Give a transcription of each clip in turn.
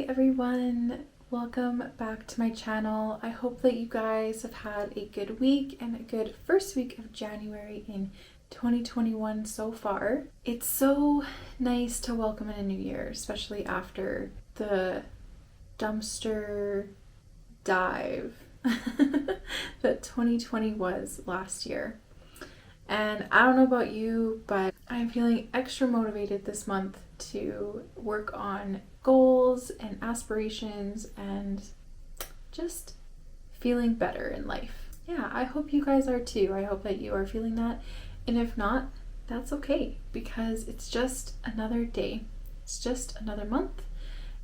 Hi everyone, welcome back to my channel. I hope that you guys have had a good week and a good first week of January in 2021 so far. It's so nice to welcome in a new year, especially after the dumpster dive that 2020 was last year. And I don't know about you, but I'm feeling extra motivated this month to work on goals and aspirations and just feeling better in life. Yeah, I hope you guys are too. I hope that you are feeling that. And if not, that's okay, because it's just another day. It's just another month.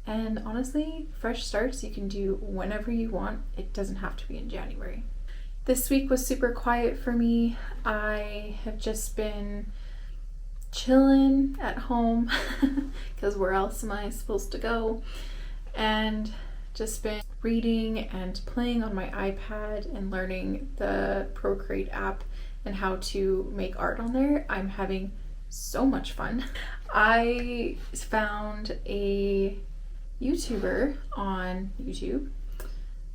And honestly, fresh starts you can do whenever you want. It doesn't have to be in January. This week was super quiet for me. I have just been chilling at home because where else am I supposed to go? And just been reading and playing on my iPad and learning the Procreate app and how to make art on there. I'm having so much fun. I found a YouTuber on YouTube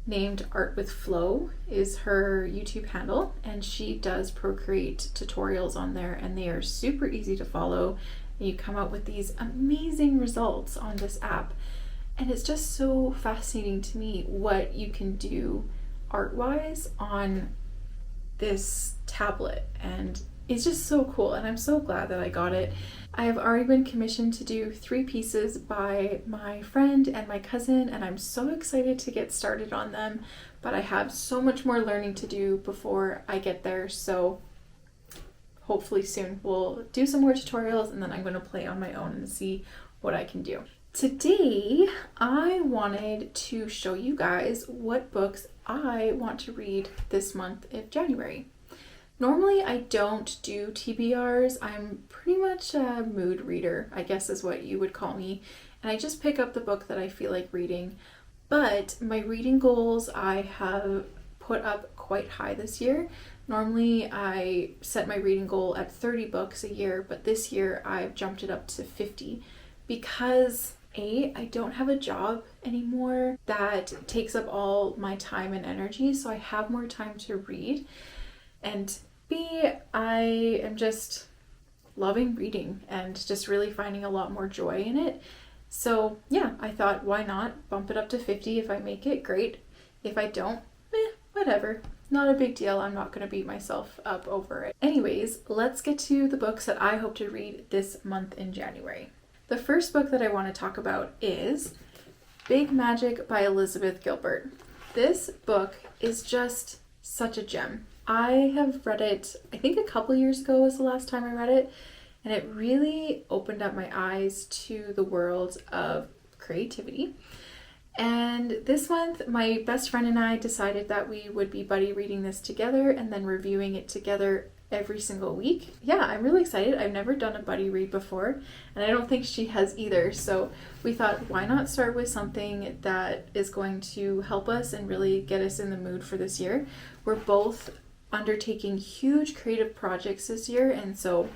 named Art with Flow is her YouTube handle, and she does Procreate tutorials on there, and they are super easy to follow. You come out with these amazing results on this app, and it's just so fascinating to me what you can do art-wise on this tablet, and it's just so cool, and I'm so glad that I got it. I have already been commissioned to do 3 pieces by my friend and my cousin, and I'm so excited to get started on them, but I have so much more learning to do before I get there, so hopefully soon we'll do some more tutorials, and then I'm going to play on my own and see what I can do. Today, I wanted to show you guys what books I want to read this month of January. Normally I don't do TBRs. I'm pretty much a mood reader, I guess is what you would call me. And I just pick up the book that I feel like reading. But my reading goals I have put up quite high this year. Normally I set my reading goal at 30 books a year, but this year I've jumped it up to 50 because I don't have a job anymore that takes up all my time and energy, so I have more time to read. And B, I am just loving reading and just really finding a lot more joy in it. So yeah, I thought, why not bump it up to 50? If I make it, great. If I don't, whatever. Not a big deal. I'm not going to beat myself up over it. Anyways, let's get to the books that I hope to read this month in January. The first book that I want to talk about is Big Magic by Elizabeth Gilbert. This book is just such a gem. I have read it, I think a couple years ago was the last time I read it, and it really opened up my eyes to the world of creativity. And this month, my best friend and I decided that we would be buddy reading this together and then reviewing it together every single week. Yeah, I'm really excited. I've never done a buddy read before, and I don't think she has either. So we thought, why not start with something that is going to help us and really get us in the mood for this year. We're both undertaking huge creative projects this year, and so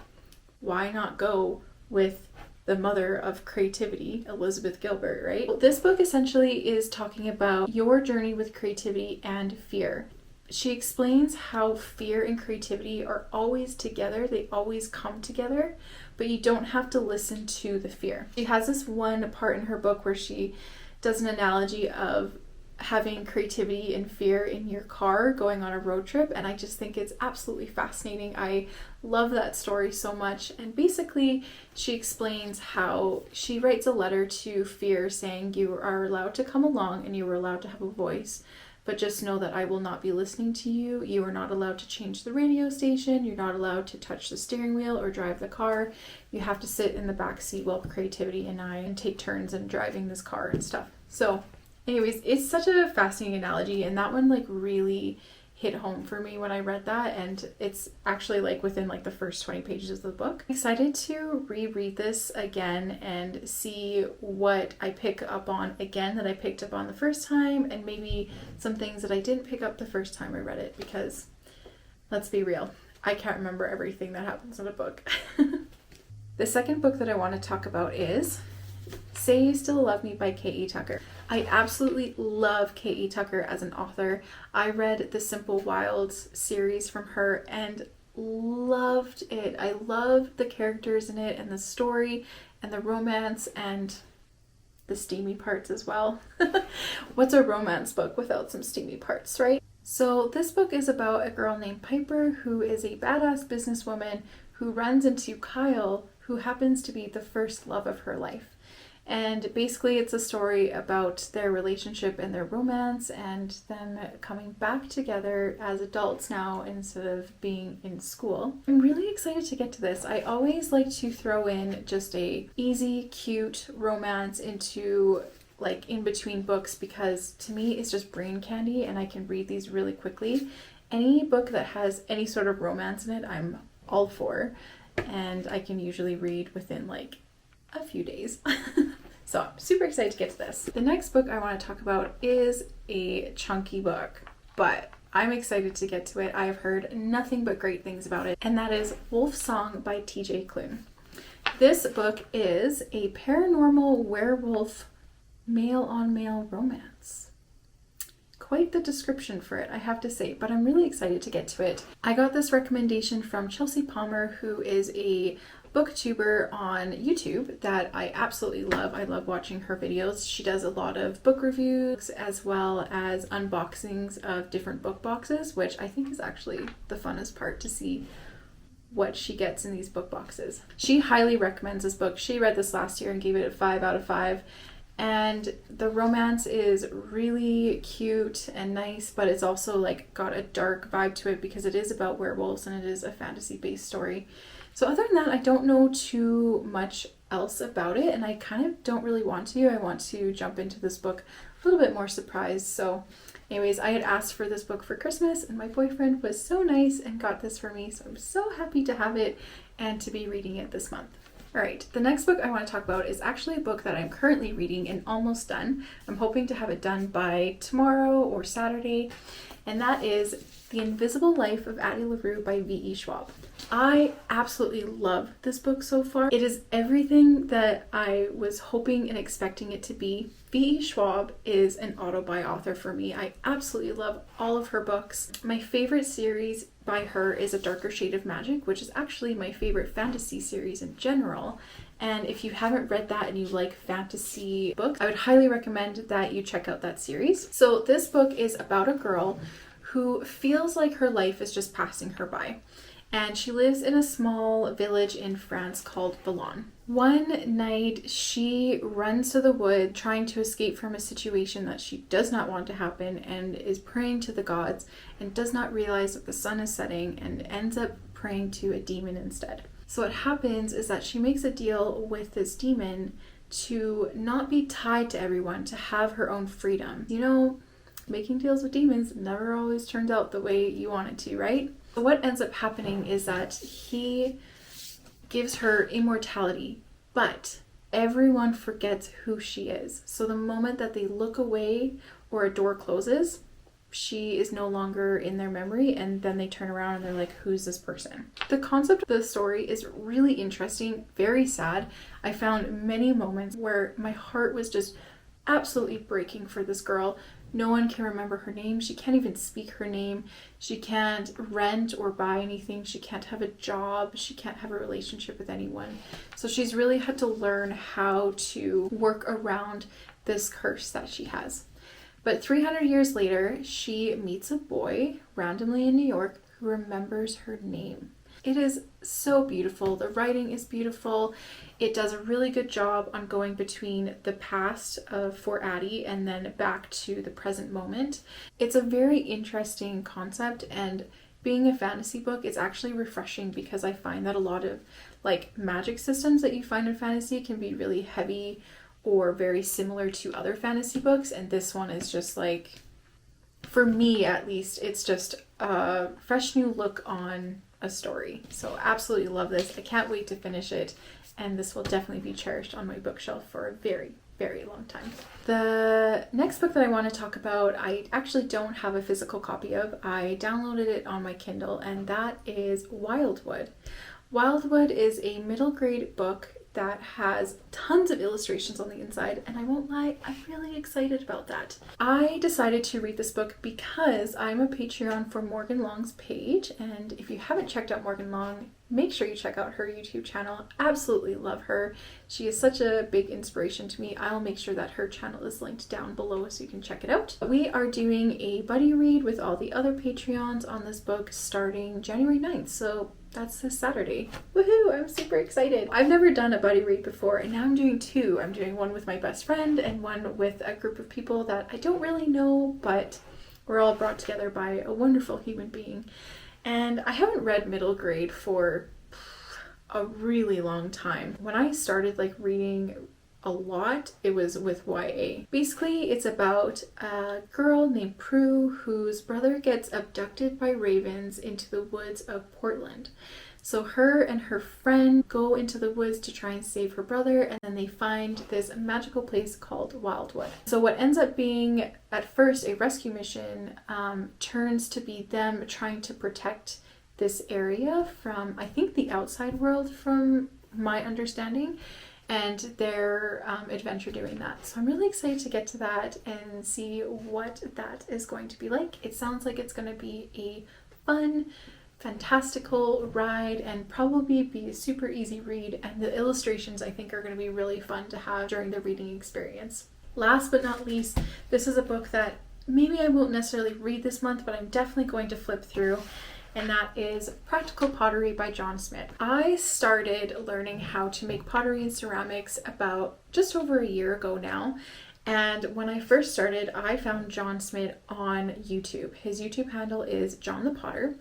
why not go with the mother of creativity, Elizabeth Gilbert, right? Well, this book essentially is talking about your journey with creativity and fear. She explains how fear and creativity are always together. They always come together, but you don't have to listen to the fear. She has this one part in her book where she does an analogy of having creativity and fear in your car going on a road trip, and I just think it's absolutely fascinating. I love that story so much. And basically she explains how she writes a letter to fear saying, you are allowed to come along and you are allowed to have a voice, but just know that I will not be listening to you. You are not allowed to change the radio station. You're not allowed to touch the steering wheel or drive the car. You have to sit in the back seat while creativity and I take turns in driving this car and stuff. So anyways, it's such a fascinating analogy, and that one like really hit home for me when I read that, and it's actually like within like the first 20 pages of the book. I'm excited to reread this again and see what I pick up on again that I picked up on the first time, and maybe some things that I didn't pick up the first time I read it, because let's be real, I can't remember everything that happens in a book. The second book that I want to talk about is Say You Still Love Me by K.E. Tucker. I absolutely love K.E. Tucker as an author. I read the Simple Wilds series from her and loved it. I loved the characters in it and the story and the romance and the steamy parts as well. What's a romance book without some steamy parts, right? So this book is about a girl named Piper who is a badass businesswoman who runs into Kyle, who happens to be the first love of her life. And basically it's a story about their relationship and their romance and them coming back together as adults now instead of being in school. I'm really excited to get to this. I always like to throw in just a easy, cute romance into like in between books because to me it's just brain candy and I can read these really quickly. Any book that has any sort of romance in it, I'm all for, and I can usually read within like a few days. So I'm super excited to get to this. The next book I want to talk about is a chunky book, but I'm excited to get to it. I have heard nothing but great things about it, and that is Wolf Song by T.J. Klune. This book is a paranormal werewolf male-on-male romance. Quite the description for it, I have to say, but I'm really excited to get to it. I got this recommendation from Chelsea Palmer, who is a booktuber on YouTube that I absolutely love. I love watching her videos. She does a lot of book reviews as well as unboxings of different book boxes, which I think is actually the funnest part, to see what she gets in these book boxes. She highly recommends this book. She read this last year and gave it a 5 out of 5. And the romance is really cute and nice, but it's also like got a dark vibe to it because it is about werewolves and it is a fantasy-based story. So other than that, I don't know too much else about it, and I kind of don't really want to. I want to jump into this book a little bit more surprised. So anyways, I had asked for this book for Christmas, and my boyfriend was so nice and got this for me, so I'm so happy to have it and to be reading it this month. Alright, the next book I want to talk about is actually a book that I'm currently reading and almost done. I'm hoping to have it done by tomorrow or Saturday, and that is The Invisible Life of Addie Larue by V.E. Schwab. I absolutely love this book so far. It is everything that I was hoping and expecting it to be. V.E. Schwab is an auto-buy author for me. I absolutely love all of her books. My favorite series by her is A Darker Shade of Magic, which is actually my favorite fantasy series in general. And if you haven't read that and you like fantasy books, I would highly recommend that you check out that series. So this book is about a girl who feels like her life is just passing her by. And she lives in a small village in France called Valon. One night, she runs to the wood trying to escape from a situation that she does not want to happen and is praying to the gods and does not realize that the sun is setting and ends up praying to a demon instead. So what happens is that she makes a deal with this demon to not be tied to everyone, to have her own freedom. You know, making deals with demons never always turns out the way you want it to, right? So what ends up happening is that he gives her immortality, but everyone forgets who she is. So the moment that they look away or a door closes, she is no longer in their memory, and then they turn around and they're like, who's this person? The concept of the story is really interesting, very sad. I found many moments where my heart was just absolutely breaking for this girl. No one can remember her name. She can't even speak her name. She can't rent or buy anything. She can't have a job. She can't have a relationship with anyone. So she's really had to learn how to work around this curse that she has. But 300 years later, she meets a boy randomly in New York who remembers her name. It is so beautiful. The writing is beautiful. It does a really good job on going between the past for Addie and then back to the present moment. It's a very interesting concept, and being a fantasy book, it's actually refreshing because I find that a lot of like magic systems that you find in fantasy can be really heavy or very similar to other fantasy books, and this one is just like, for me at least, it's just a fresh new look on a story. So absolutely love this. I can't wait to finish it, and this will definitely be cherished on my bookshelf for a very, very long time. The next book that I want to talk about, I actually don't have a physical copy of. I downloaded it on my Kindle, and that is Wildwood. Wildwood is a middle grade book that has tons of illustrations on the inside, and I won't lie, I'm really excited about that. I decided to read this book because I'm a Patreon for Morgan Long's page, and if you haven't checked out Morgan Long, make sure you check out her YouTube channel. Absolutely love her. She is such a big inspiration to me. I'll make sure that her channel is linked down below so you can check it out. We are doing a buddy read with all the other Patreons on this book starting January 9th, so that's this Saturday. Woohoo! I'm super excited. I've never done a buddy read before, and now I'm doing two. I'm doing one with my best friend and one with a group of people that I don't really know, but we're all brought together by a wonderful human being. And I haven't read middle grade for a really long time. When I started reading a lot, it was with YA. Basically, it's about a girl named Prue whose brother gets abducted by ravens into the woods of Portland. So her and her friend go into the woods to try and save her brother, and then they find this magical place called Wildwood. So what ends up being at first a rescue mission turns to be them trying to protect this area from, I think, the outside world, from my understanding, and their adventure doing that. So I'm really excited to get to that and see what that is going to be like. It sounds like it's going to be a fun, fantastical ride and probably be a super easy read, and the illustrations I think are going to be really fun to have during the reading experience. Last but not least, this is a book that maybe I won't necessarily read this month, but I'm definitely going to flip through, and that is Practical Pottery by John Smith. I started learning how to make pottery and ceramics about just over a year ago now. And when I first started, I found John Smith on YouTube. His YouTube handle is John the Potter.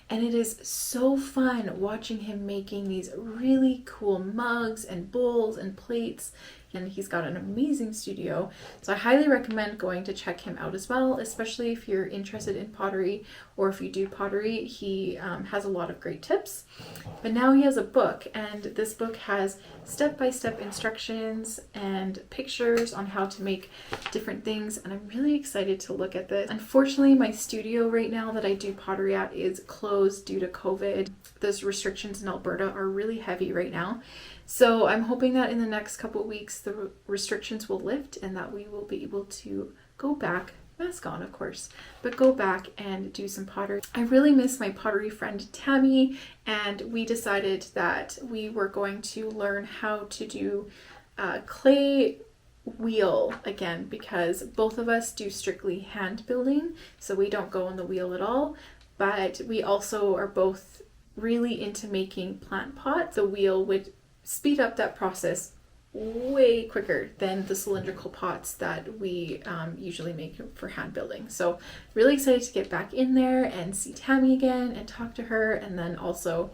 And it is so fun watching him making these really cool mugs and bowls and plates. And he's got an amazing studio. So I highly recommend going to check him out as well, especially if you're interested in pottery or if you do pottery. He has a lot of great tips. But now he has a book, and this book has step-by-step instructions and pictures on how to make different things, and I'm really excited to look at this. Unfortunately, my studio right now that I do pottery at is closed due to COVID. Those restrictions in Alberta are really heavy right now. So I'm hoping that in the next couple of weeks the restrictions will lift and that we will be able to go back, mask on of course, but go back and do some pottery. I really miss my pottery friend Tammy, and we decided that we were going to learn how to do clay wheel again, because both of us do strictly hand building, so we don't go on the wheel at all, but we also are both really into making plant pots. The wheel would speed up that process way quicker than the cylindrical pots that we usually make for hand building. So really excited to get back in there and see Tammy again and talk to her, and then also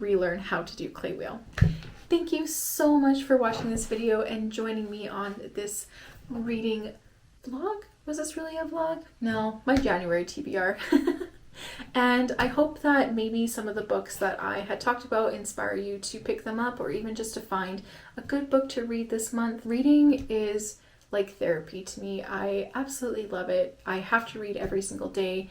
relearn how to do clay wheel. Thank you so much for watching this video and joining me on this reading vlog. Was this really a vlog? No, my January TBR. And I hope that maybe some of the books that I had talked about inspire you to pick them up, or even just to find a good book to read this month. Reading is like therapy to me. I absolutely love it. I have to read every single day.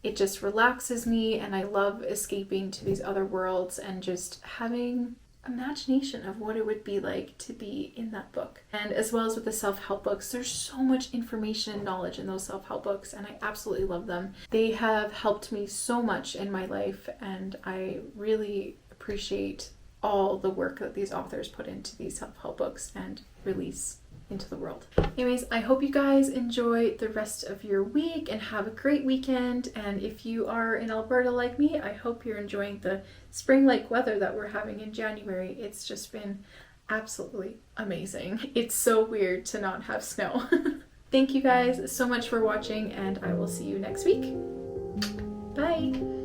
It just relaxes me, and I love escaping to these other worlds and just having imagination of what it would be like to be in that book. And as well as with the self-help books, there's so much information and knowledge in those self-help books, and I absolutely love them. They have helped me so much in my life, and I really appreciate all the work that these authors put into these self-help books and release into the world. Anyways, I hope you guys enjoy the rest of your week and have a great weekend. And if you are in Alberta like me, I hope you're enjoying the spring-like weather that we're having in January. It's just been absolutely amazing. It's so weird to not have snow. Thank you guys so much for watching, and I will see you next week. Bye!